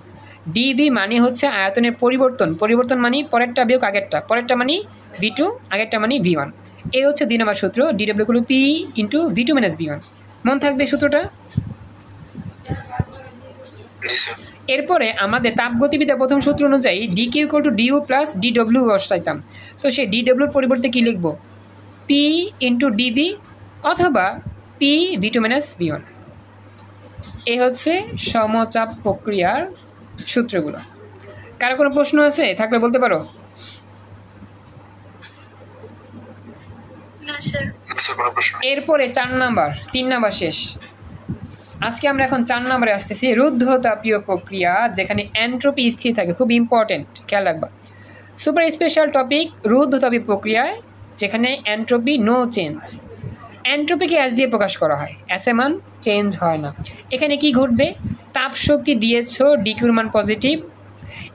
Speaker 1: ডিভি মানে হচ্ছে আয়তনের পরিবর্তন, পরিবর্তন মানে পরেরটা বিয়োগ আগেরটা, পরেরটা মানে ভি2, আগেরটা মানে ভি1। এই হচ্ছে 2 নম্বর সূত্র, DW equal to P into V two minus V one. মন থাকবে সূত্রটা? এরপরে আমাদের তাপগতিবিদ্যা প্রথম সূত্র অনুযায়ী DQ equal to DU plus DW বসাইতাম। তো সেই ডিডব্লিউর পরিবর্তে কি লিখবো? পি ইন্টু ডিভি অথবা পি ভি2 মাইনাস ভি1। এই হচ্ছে সমচাপ প্রক্রিয়ার সূত্রগুলো। কারো কোনো প্রশ্ন আছে থাকলে বলতে পারো। এরপরে 4 নাম্বার, 3 নাম্বার শেষ। আজকে আমরা এখন 4 নম্বরে আসতেছি, রুদ্ধতাপীয় প্রক্রিয়া যেখানে এন্ট্রপি স্থির থাকে। খুব ইম্পর্টেন্ট, খেয়াল রাখবা। সুপার স্পেশাল টপিক রুদ্ধতাপীয় প্রক্রিয়ায় যেখানে এন্ট্রপি নো চেঞ্জ। এন্ট্রপিকে এস দিয়ে প্রকাশ করা হয়, এস এর মান চেঞ্জ হয় না। এখানে কি ঘটবে? তাপ শক্তি দিয়েছো, ডিকিউর মান পজিটিভ,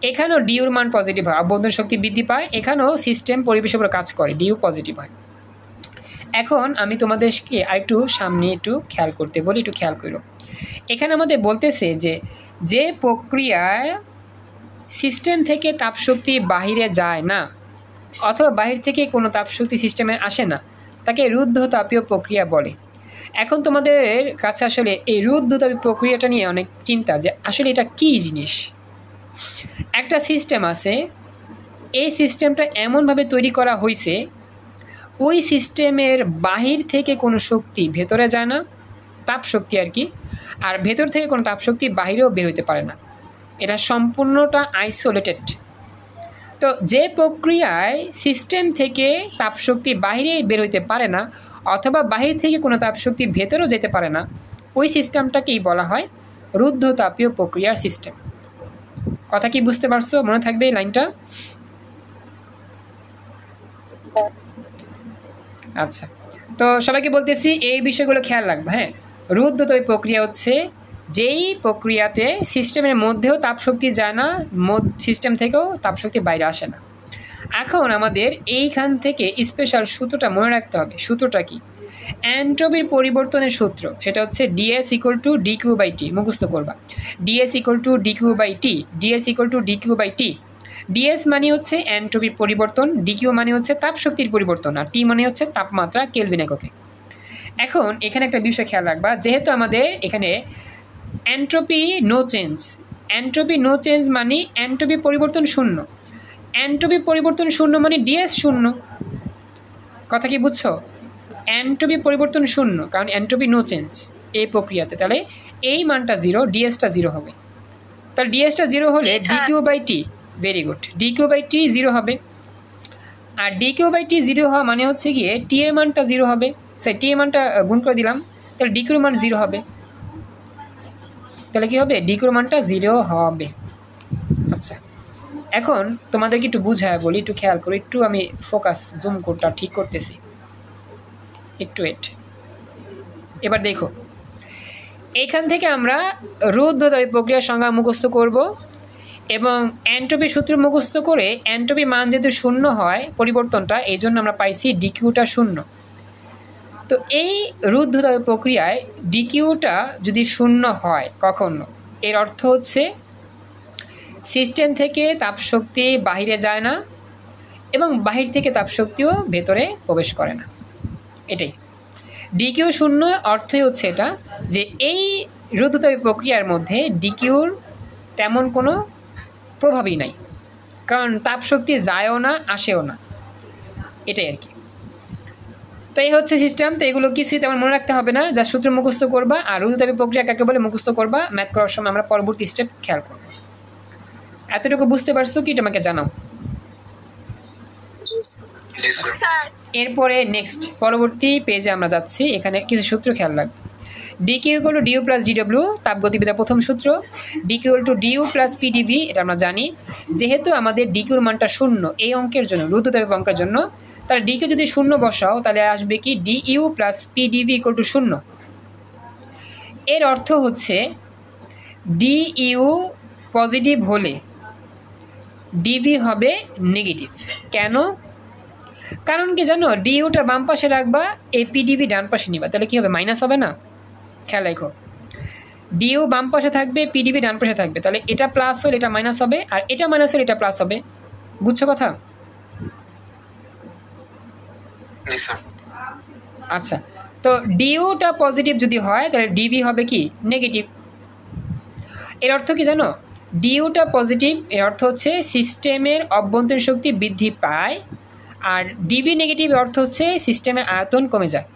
Speaker 1: এখানেও ডিউর মান পজিটিভ হয়, আবর্তন শক্তি বৃদ্ধি পায়, এখানেও সিস্টেম পরিবেশের উপর কাজ করে, ডিউ পজিটিভ হয়। এখন আমি তোমাদেরকে আরেকটু সামনে একটু খেয়াল করতে বলি, একটু খেয়াল করো। এখানে আমাদের বলতেছে যে যে প্রক্রিয়ায় সিস্টেম থেকে তাপশক্তি বাহিরে যায় না অথবা বাহির থেকে কোনো তাপশক্তি সিস্টেমে আসে না, তাকে রুদ্ধতাপীয় প্রক্রিয়া বলে। এখন তোমাদের কাছে আসলে এই রুদ্ধতাপীয় প্রক্রিয়াটা নিয়ে অনেক চিন্তা যে আসলে এটা কী জিনিস। একটা সিস্টেম আছে, এই সিস্টেমটা এমনভাবে তৈরি করা হয়েছে ওই সিস্টেমের বাহির থেকে কোনো শক্তি ভেতরে যায় না, তাপ শক্তি আর কি, আর ভেতর থেকে কোনো তাপ শক্তি বাহিরেও বের হতে পারে না, এটা সম্পূর্ণটা আইসোলেটেড। তো যে প্রক্রিয়ায় সিস্টেম থেকে তাপশক্তি বাহিরে বের হইতে পারে না অথবা বাহির থেকে কোনো তাপশক্তি ভেতরেও যেতে পারে না, ওই সিস্টেমটাকেই বলা হয় রুদ্ধতাপীয় প্রক্রিয়ার সিস্টেম। কথা কি বুঝতে পারছো? মনে থাকবে এই লাইনটা? আচ্ছা, তো সবাইকে বলতেছি এই বিষয়গুলো খেয়াল রাখবে। হ্যাঁ, রুদ্ধতাপীয় প্রক্রিয়া হচ্ছে যেই প্রক্রিয়াতে সিস্টেমের মধ্যেও তাপশক্তি যায় না, সিস্টেম থেকেও তাপশক্তি বাইরে আসে না। এখন আমাদের এইখান থেকে স্পেশাল সূত্রটা মনে রাখতে হবে। সূত্রটা কি? এন্ট্রপির পরিবর্তনের সূত্র, সেটা হচ্ছে DS equal to DQ by T. মুখস্থ করবা, DS equal to DQ by T, DS equal to DQ by T. DS মানে হচ্ছে এন্ট্রপির পরিবর্তন, ডিকিউ মানে হচ্ছে তাপশক্তির পরিবর্তন, আর টি মানে হচ্ছে তাপমাত্রা কেলভিন এককে। এখন এখানে একটা বিষয় খেয়াল রাখবা, যেহেতু আমাদের এখানে entropy no change, entropy no change মানে এন্ট্রপি পরিবর্তন শূন্য, এন্ট্রপি পরিবর্তন শূন্য মানে ডিএস শূন্য। কথা কি বুঝছো? এন্ট্রপি পরিবর্তন শূন্য, কারণ এন্ট্রপি নো চেঞ্জ এই প্রক্রিয়াতে, তাহলে এই মানটা জিরো, ডিএসটা জিরো হবে। তাহলে ডিএসটা জিরো হলে dQ by T, very good, dQ by T zero হবে। আর ডিকিউ বাই টি জিরো হওয়া মানে হচ্ছে গিয়ে টি এর মানটা জিরো হবে, সেই টি এর মানটা গুণ করে দিলাম, তাহলে ডিকিউর মান জিরো হবে। তাহলে কি হবে? ডিকিউর মানটা জিরো হবে। আচ্ছা, এখন তোমাদেরকে একটু বুঝায় বলি, একটু খেয়াল করো, একটু আমি ফোকাস জুম কোডটা ঠিক করতেছি, একটু ওয়েট। এবার দেখো, এইখান থেকে আমরা রুদ্ধদ্রব্য প্রক্রিয়ার সংজ্ঞা মুখস্থ করব এবং এন্ট্রপি সূত্র মুখস্থ করে এন্ট্রপি মান যেহেতু শূন্য হয় পরিবর্তনটা, এই জন্য আমরা পাইছি ডিকিউটা শূন্য। তো এই রুদ্ধদ্রব্য প্রক্রিয়ায় ডিকিউটা যদি শূন্য হয় কখনো, এর অর্থ হচ্ছে সিস্টেম থেকে তাপশক্তি বাহিরে যায় না এবং বাহির থেকে তাপশক্তিও ভেতরে প্রবেশ করে না। এটাই ডিকিউ শূন্য অর্থই হচ্ছে এটা, যে এই রুদ্ধদ্রব্য প্রক্রিয়ার মধ্যে ডিকিউর তেমন কোনো প্রভাবই নাই, কারণ তাপশক্তি যায়ও না আসেও না, এটাই আর কি। তো এই হচ্ছে সিস্টেম। তো এগুলো কিছুই তেমন মনে রাখতে হবে না, যা সূত্র মুখস্থ করবা আর রুদ্ধদ্রব্য প্রক্রিয়া কাকে বলে মুখস্থ করবা, ম্যাথ করার সময় আমরা পরবর্তী স্টেপ খেয়াল করব। এতটুকু বুঝতে পারছো কি? তোমাকে জানাও। এরপরে নেক্সট পরবর্তী পেজে আমরা যাচ্ছি, এখানে কিছু সূত্র খেয়াল রাখবো। DQ equal to due plus DW, তাপগতিবিদ্যার প্রথম সূত্র। DQ equal to due plus PDV, এটা আমরা জানি। যেহেতু আমাদের ডিকিউর মানটা শূন্য এই অঙ্কের জন্য, রুদ্ধদ্রব্য অঙ্কের জন্য, তাহলে ডিকিউ যদি শূন্য বসাও তাহলে আসবে কি DU plus PDB equal to শূন্য। এর অর্থ হচ্ছে ডিইউ পজিটিভ হলে ডিবি হবে নেগেটিভ। কেন? কারণ কি জানো, ডিইউটা বাম পাশে রাখবা, এই পিডিবি ডান পাশে নিবা, তাহলে কি হবে? মাইনাস হবে না? খেয়াল রাখো, ডিইউ বাম পাশে থাকবে, পিডিবি ডান পাশে থাকবে, তাহলে এটা প্লাস হলে এটা মাইনাস হবে, আর এটা মাইনাস হলে এটা প্লাস হবে। বুঝছো কথা? আচ্ছা, তো ডিইউটা পজিটিভ যদি হয় তাহলে ডিবি হবে কি নেগেটিভ। এর অর্থ কি জানো? ডিইউটা পজিটিভ, এর অর্থ হচ্ছে সিস্টেমের অভ্যন্তরীণ শক্তি বৃদ্ধি পায়, আর ডিবি নেগেটিভ এর অর্থ হচ্ছে সিস্টেমের আয়তন কমে যায়।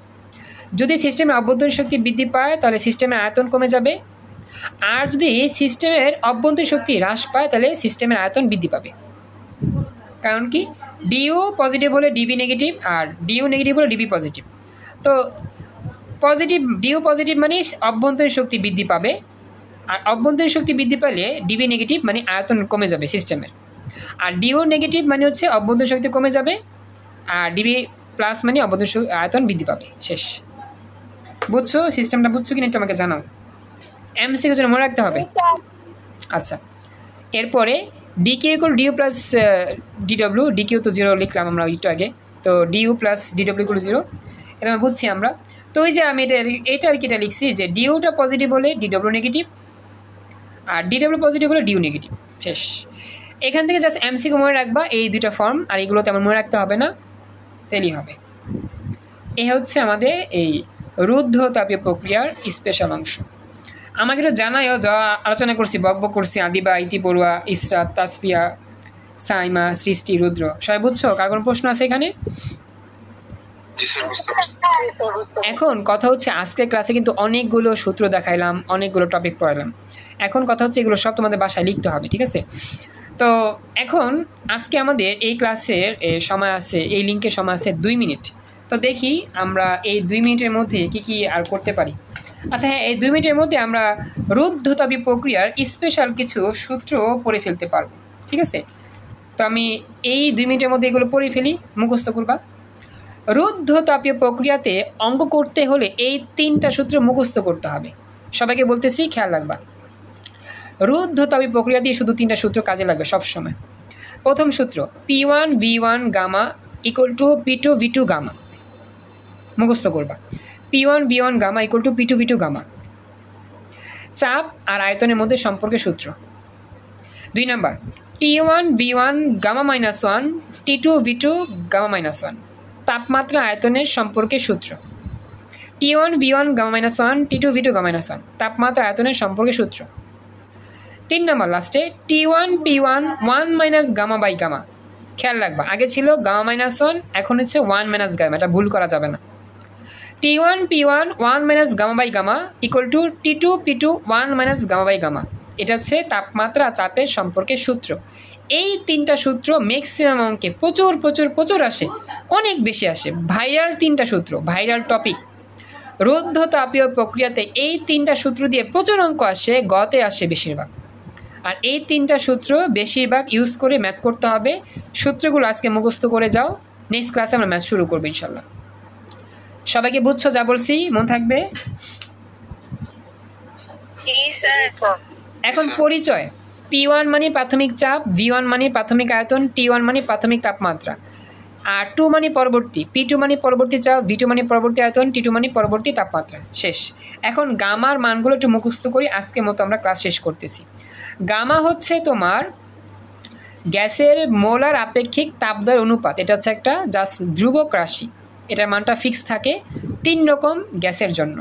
Speaker 1: যদি সিস্টেমের অভ্যন্তরীণ শক্তি বৃদ্ধি পায় তাহলে সিস্টেমের আয়তন কমে যাবে, আর যদি সিস্টেমের অভ্যন্তরীণ শক্তি হ্রাস পায় তাহলে সিস্টেমের আয়তন বৃদ্ধি পাবে। কারণ কি, ডিইউ পজিটিভ হলে ডিবি নেগেটিভ, আর ডিইউ নেগেটিভ হলে ডিবি পজিটিভ। তো পজিটিভ, ডিইউ পজিটিভ মানে অভ্যন্তরীণ শক্তি বৃদ্ধি পাবে, আর অভ্যন্তরীণ শক্তি বৃদ্ধি পেলে ডিবি নেগেটিভ মানে আয়তন কমে যাবে সিস্টেমের, আর ডিইউ নেগেটিভ মানে হচ্ছে অভ্যন্তরীণ শক্তি কমে যাবে, আর ডিবি প্লাস মানে অভ্যন্তরীণ আয়তন বৃদ্ধি পাবে। শেষ। বুঝছো সিস্টেমটা? বুঝছো কিনা একটু আমাকে জানাও, এমসিকিউ জন্য মনে রাখতে হবে। আচ্ছা, এরপরে DQ equal DU plus DW, DQ তো জিরো লিখলাম আমরা একটু আগে, তো DU plus DW equal zero, এটা বুঝছি আমরা। তো ওই যে আমি এটা আর কি এটা লিখছি যে ডিইউটা পজিটিভ হলে ডিডব্লিউ নেগেটিভ, আর ডিডব্লিউ পজিটিভ হলে ডিইউ নেগেটিভ। শেষ। এখান থেকে জাস্ট এমসিকিউ মনে রাখবা এই দুইটা ফর্ম, আর এগুলো তেমন মনে রাখতে হবে না, তাহলেই হবে। এ হচ্ছে আমাদের এই রুদ্ধ তাপীয় প্রক্রিয়ার স্পেশাল অংশ। আমাকে একটু জানাইও, যা আলোচনা করছি, বকবক করছি, আদিবা, ইতি পড়ুয়া, ইসরাত, তাসফিয়া, সাইমা, সৃষ্টি, রুদ্র, সবাই বুঝছো? কার কোনো প্রশ্ন আছে এখানে? এখন কথা হচ্ছে আজকের ক্লাসে কিন্তু অনেকগুলো সূত্র দেখাইলাম, অনেকগুলো টপিক পড়ালাম। এখন কথা হচ্ছে এগুলো সব তোমাদের বাসায় লিখতে হবে, ঠিক আছে? তো এখন আজকে আমাদের এই ক্লাসের সময় আছে, এই লিঙ্কের সময় আছে 2 মিনিট। তো দেখি আমরা এই 2 মিনিটের মধ্যে কি কি আর করতে পারি। আচ্ছা হ্যাঁ, এই 2 মিনিটের মধ্যে আমরা রুদ্ধতাপীয় প্রক্রিয়ার স্পেশাল কিছু সূত্র পড়ে ফেলতে পারবো, ঠিক আছে? তো আমি এই 2 মিনিটের মধ্যে এগুলো পড়ে ফেলি, মুখস্থ করবা। রুদ্ধতাপীয় প্রক্রিয়াতে অঙ্ক করতে হলে এই 3টা সূত্র মুখস্থ করতে হবে। সবাইকে বলতেছি, খেয়াল রাখবা। রুদ্ধতাপীয় প্রক্রিয়া দিয়ে শুধু 3টা সূত্র কাজে লাগবে সবসময়। প্রথম সূত্র P1 V1 gamma equal two P2 V2 gamma, মুখস্থ করবা। P1 V1 gamma equal two P2 V2 gamma. চাপ আর আয়তনের মধ্যে সম্পর্কের সূত্র। 2 number T1 V1 gamma minus 1 T2 V2 gamma minus 1, তাপমাত্রা আয়তনের সম্পর্কের সূত্র। T1 B1 gamma minus 1 T2 V2 gamma minus 1 তাপমাত্রা আয়তনের সম্পর্কে সূত্র। 3 নম্বর লাস্টে T1 P1 1 minus gamma by gamma. খেয়াল রাখবা, আগে ছিল গামা মাইনাস 1, এখন হচ্ছে 1 মাইনাস গামা, এটা ভুল করা যাবে না। T1 P1 1 minus gamma by gamma equal to T2 P2 1 minus gamma by gamma. এটা হচ্ছে তাপমাত্রা চাপের সম্পর্কে সূত্র। এই তিনটা সূত্র ম্যাক্সিমাম অঙ্কে প্রচুর প্রচুর প্রচুর আসে, অনেক বেশি আসে। ভাইরাল তিনটা সূত্র, ভাইরাল টপিক। রুদ্ধ তাপীয় প্রক্রিয়াতে এই তিনটা সূত্র দিয়ে প্রচুর অঙ্ক আসে, গতে আসে বেশিরভাগ। আর এই তিনটা সূত্র বেশিরভাগ ইউজ করে ম্যাথ করতে হবে। সূত্রগুলো আজকে মুখস্থ করে যাও, নেক্সট ক্লাসে আমরা ম্যাথ শুরু করবো ইনশাল্লাহ। সবাইকে বুঝছো যা বলছি? মন থাকবে? এখন পরিচয়। P1 মানে প্রাথমিক চাপ, V1 মানে প্রাথমিক আয়তন, T1 মানে প্রাথমিক তাপমাত্রা, আর 2 মানে পরবর্তী, P2 মানে পরবর্তী চাপ, V2 মানে পরবর্তী আয়তন, T2 মানে পরবর্তী তাপমাত্রা। শেষ। এখন গামার মানগুলো একটু মুখস্থ করি, আজকের মতো আমরা ক্লাস শেষ করতেছি। গামা হচ্ছে তোমার গ্যাসের মোলার আপেক্ষিক তাপদ্বয়ের অনুপাত। এটা হচ্ছে একটা জাস্ট ধ্রুবক রাশি, এটার মানটা ফিক্স থাকে 3 রকম গ্যাসের জন্য।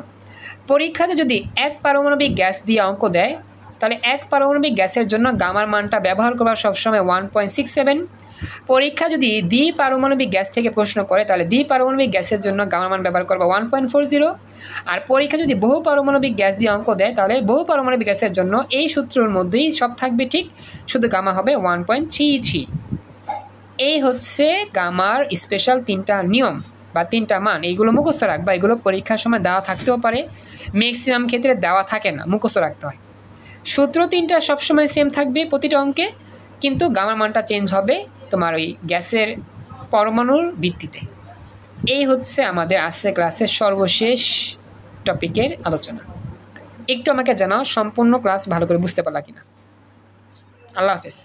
Speaker 1: পরীক্ষাতে যদি এক পারমাণবিক গ্যাস দিয়ে অঙ্ক দেয়, তাহলে এক পারমাণবিক গ্যাসের জন্য গামার মানটা ব্যবহার করবা সবসময় 1.67। পরীক্ষা যদি দ্বিপারমাণবিক গ্যাস থেকে প্রশ্ন করে, তাহলে দ্বিপারমাণবিক গ্যাসের জন্য গামার মান ব্যবহার করবা 1.40। আর পরীক্ষা যদি বহু পারমাণবিক গ্যাস দিয়ে অঙ্ক দেয়, তাহলে বহু পারমাণবিক গ্যাসের জন্য এই সূত্রের মধ্যেই সব থাকবে ঠিক, শুধু গামা হবে 1.33। এই হচ্ছে গামার স্পেশাল 3টা নিয়ম বা 3টা মান। এইগুলো মুখস্থ রাখবা, এগুলো পরীক্ষার সময় দেওয়া থাকতেও পারে, ম্যাক্সিমাম ক্ষেত্রে দেওয়া থাকে না, মুখস্থ রাখতে হয়। সূত্র 3টা সবসময় সেম থাকবে প্রতিটা অঙ্কে, কিন্তু গামার মানটা চেঞ্জ হবে তোমার ওই গ্যাসের পরমাণুর ভিত্তিতে। এই হচ্ছে আমাদের আজকের ক্লাসের সর্বশেষ টপিকের আলোচনা। একটু আমাকে জানাও সম্পূর্ণ ক্লাস ভালো করে বুঝতে পারলা কিনা। আল্লাহ হাফেজ।